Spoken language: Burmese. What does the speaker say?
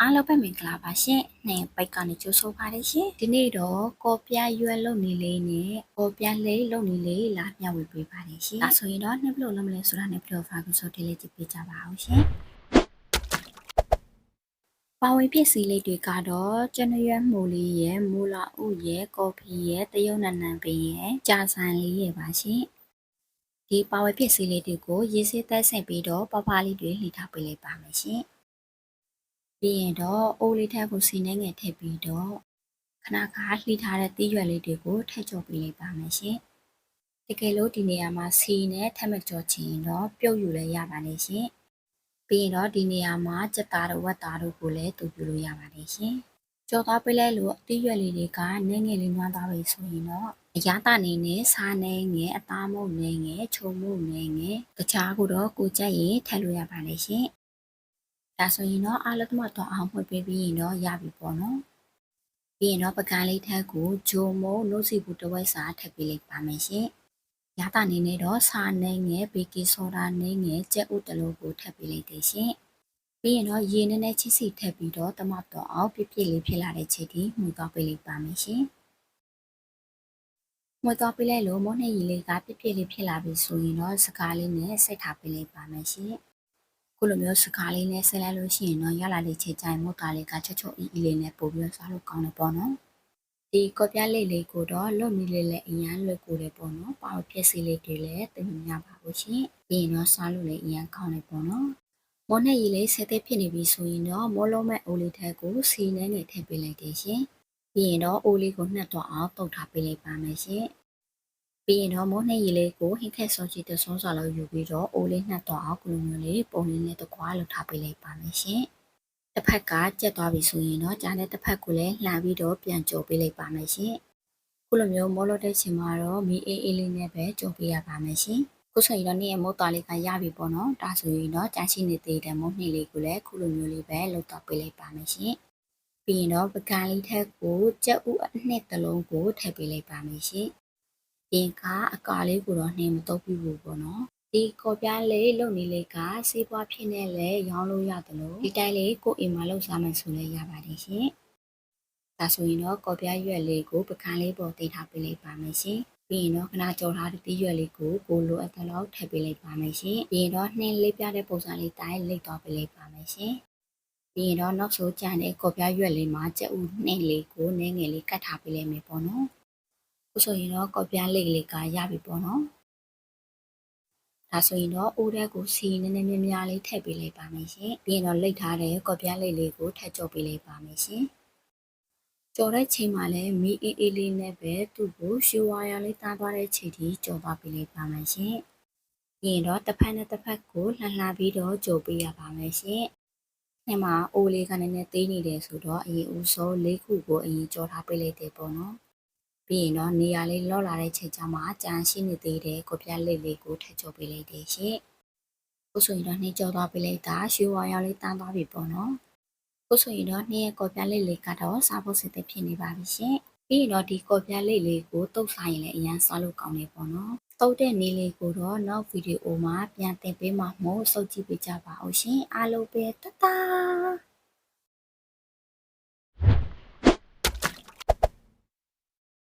အားလုံးပဲမင်္ဂလာပါရှင်။နှင်ပိုက်ကနေကြိုးဆိုပါရရှင်။ဒီနေ့တော့ကော်ပြရွက်လုံနေလေးနဲ့ကော်ပြလေးလုံနေလေးလာမျှဝေပေးပါရရှင်။ဒါဆိုရင်တော့နှစ်ဘလို့လုံးမလဲဆိုတာနဲ့ဘလို့ဖာကိုဆိုတလေးကြည့်ပေးကြပါအောင်ရှင်။ပါဝင်ပစ္စည်းလေးတွေကတော့ကျနရွက်မှုလေးရဲ့မူလာဥရဲ့ကော်ဖီရဲ့တရုတ်နံနံပင်ရဲ့ကြာဆန်လေးရဲ့ပါရှင်။ဒီပါဝင်ပစ္စည်းလေးတွေကိုရေဆေးသက်ဆင့်ပြီးတော့ပပလေးတွေလှီထားပေးလိုက်ပါမယ်ရှင်။ပြီးရင်တော့အိုးလေးထက်ကိုစီနှဲငယ်ထည့်ပြီးတော့ခဏခါလှီထားတဲ့တီးရွက်လေးတွေကိုထည့်ကျော်ပေးလိုက်ပါမယ်ရှင်။တကယ်လို့ဒီနေရာမှာစီနဲ့ထက်မကျော်ချင်တော့ပြုတ်ယူလည်းရပါတယ်ရှင်။ပြီးရင်တော့ဒီနေရာမှာကြက်သားတို့ဝက်သားတို့ကိုလည်းတူပြလို့ရပါတယ်ရှင်။ကျော်သွားပေးလိုက်လို့တီးရွက်လေးတွေကနည်းငယ်လေးနွမ်းသွားပြီဆိုရင်တော့အရသာနေနဲ့စားနေငယ်အသားမုတ်နေငယ်ချုံမုတ်နေငယ်တခြားကိုတော့ကိုကြက်ရင်ထည့်လို့ရပါတယ်ရှင်။ဒါဆိုရင်တော့အားလုံးသမတော့အောင်ဖွင့်ပေးပြီးရင်တော့ရပြီပေါ့နော်ပြီးရင်တော့ပကန်းလေးထက်ကိုဂျိုမိုးနို့စီဘူးတစ်ဝက်စာထည့်ပေးလိုက်ပါမယ်ရှင်ရတာနေနဲ့တော့စာနေငယ်ဘေကင်းဆိုဒါနေငယ်ကြက်ဥတလုံးကိုထည့်ပေးလိုက်တယ်ရှင်ပြီးရင်တော့ရေနည်းနည်းချစ်စီထည့်ပြီးတော့တမတော့အောင်ပြည့်ပြည့်လေးဖြစ်လာတဲ့ချိန်ထိမှုတော့ပေးလိုက်ပါမယ်ရှင်မှုတော့ပေးလိုက်လို့မုန်းနေရီလေးကပြည့်ပြည့်လေးဖြစ်လာပြီဆိုရင်တော့စကားလေးနဲ့စိတ်ထားပေးလိုက်ပါမယ်ရှင်ခုလိုမျိုးစကားလေးနဲ့ဆက်လိုက်လို့ရှိရင်တော့ရလာတဲ့ချေချိုင်မို့တာလေးကချွတ်ချွတ်အီအီလေးနဲ့ပို့ပြီးစားလို့ကောင်းတယ်ပေါ့နော်ဒီကော်ပြလေးလေးကိုတော့လွတ်မီလေးလည်းအရန်လွတ်ကိုတယ်ပေါ့နော်ပါဝဖြစ်စီလေးတွေလည်းသိမများပါဘူးရှင်ပြီးရင်တော့စားလို့လည်းအရန်ကောင်းတယ်ပေါ့နော်မောနဲ့ရီလေးဆက်သက်ဖြစ်နေပြီဆိုရင်တော့မောလုံးမဲ့အိုးလေးထက်ကိုစီနဲ့နေထည့်ပေးလိုက်တယ်ရှင်ပြီးရင်တော့အိုးလေးကိုနှက်တော့အောင်တုတ်ထားပေးလိုက်ပါမယ်ရှင်ပြီးရင်တော့မိုးနှက်ရည်လေးကိုဟင်းခက်စောကြည့်တဲ့ဆုံးစွာလောက်ယူပြီးတော့အိုးလေးနှက်တော့အောင်ကလိုမျိုးလေးပုံလေးနဲ့တကွာလောက်ထားပေးလိုက်ပါမယ်ရှင်။တစ်ဖက်ကကြက်သွားပြီဆိုရင်တော့ကြားတဲ့တစ်ဖက်ကိုလည်းလှန်ပြီးတော့ပြန်ကြိုပေးလိုက်ပါမယ်ရှင်။ခုလိုမျိုးမိုးလို့တဲ့ချိန်မှာတော့မီအေးအေးလေးနဲ့ပဲကြိုပေးရပါမယ်ရှင်။ခုဆိုရင်တော့နေ့ရဲ့မိုးသားလေးကရပြီပေါ့နော်။ဒါဆိုရင်တော့ကြာရှိနေသေးတဲ့မိုးနှက်လေးကိုလည်းခုလိုမျိုးလေးပဲလုပ်တော့ပေးလိုက်ပါမယ်ရှင်။ပြီးရင်တော့ပကံလေးထက်ကိုကြက်ဥအနှစ်တစ်လုံးကိုထည့်ပေးလိုက်ပါမယ်ရှင်။ပြင်ကအကာလေးကိုတော့နှင်းမတော့ပြဘူးပေါ့နော်ဒီကော်ပြားလေးလုံနေလေးကစေးပွားဖြစ်နေလဲရောင်းလို့ရတယ်လို့ဒီတိုင်းလေးကိုအိမ်မှာလုပ်စားမယ်ဆိုလဲရပါတယ်ရှင်ဒါဆိုရင်တော့ကော်ပြားရွက်လေးကိုပကန်းလေးပေါ်တင်ထားပေးလိုက်ပါမယ်ရှင်ပြီးရင်တော့ခဏကြော်ထားတဲ့တီးရွက်လေးကိုလိုအပ်တဲ့လောက်ထည့်ပေးလိုက်ပါမယ်ရှင်ပြီးရင်တော့နှင်းလေးပြတဲ့ပုံစံလေးတိုင်းလိတ်တော့ပေးလိုက်ပါမယ်ရှင်ပြီးရင်တော့နောက်ဆုံးကြံတဲ့ကော်ပြားရွက်လေးမှာကြက်ဥနှင်းလေးကိုနည်းငယ်လေးကတ်ထားပေးလိုက်မယ်ပေါ့နော်ခုဆိုရင်တော့ကော်ပြားလေးလေးကရပြီပေါ့နော်ဒါဆိုရင်တော့အိုးတဲ့ကိုစီနည်းနည်းများလေးထည့်ပေးလိုက်ပါမယ်ရှင်ပြီးရင်တော့လိတ်ထားတဲ့ကော်ပြားလေးလေးကိုထည့်ကြော်ပေးလိုက်ပါမယ်ရှင်ကြော်တဲ့ချိန်မှာလည်းမီအေးအေးလေးနဲ့ပဲသူ့ကိုရှူဝါရလေးတားသွားတဲ့ချိန်ထိကြော်သွားပေးလိုက်ပါမယ်ရှင်ပြီးရင်တော့တစ်ဖက်နဲ့တစ်ဖက်ကိုလှန်လှန်ပြီးတော့ကြော်ပေးရပါမယ်ရှင်အဲ့မှာအိုးလေးကနည်းနည်းသေးနေတယ်ဆိုတော့အရင်ဦးဆုံး၄ခုကိုအရင်ကြော်ထားပေးလိုက်တယ်ပေါ့နော်ပြီးရင်တော့နေရာလေးလော့လာတဲ့ချိန်ကျမှကြမ်းရှိနေသေးတဲ့ကော်ပြားလေးလေးကိုထည့်ကျော်ပေးလိုက်တယ်ရှင်။ခုဆိုရင်တော့နှင်းကျော်သွားပေးလိုက်တာရွှေဝါရောင်လေးတန်းသွားပြီပေါ့နော်။ခုဆိုရင်တော့နှင်းရဲ့ကော်ပြားလေးလေးကတော့စားဖို့စစ်သက်ဖြစ်နေပါပြီရှင်။ပြီးရင်တော့ဒီကော်ပြားလေးလေးကိုတုပ်ဆိုင်ရင်လည်းအရန်စားလို့ကောင်းတယ်ပေါ့နော်။တုပ်တဲ့နေလေးကိုတော့နောက်ဗီဒီယိုမှာပြန်တင်ပေးမှာမို့စောင့်ကြည့်ပေးကြပါဦးရှင်။အားလုံးပဲတတား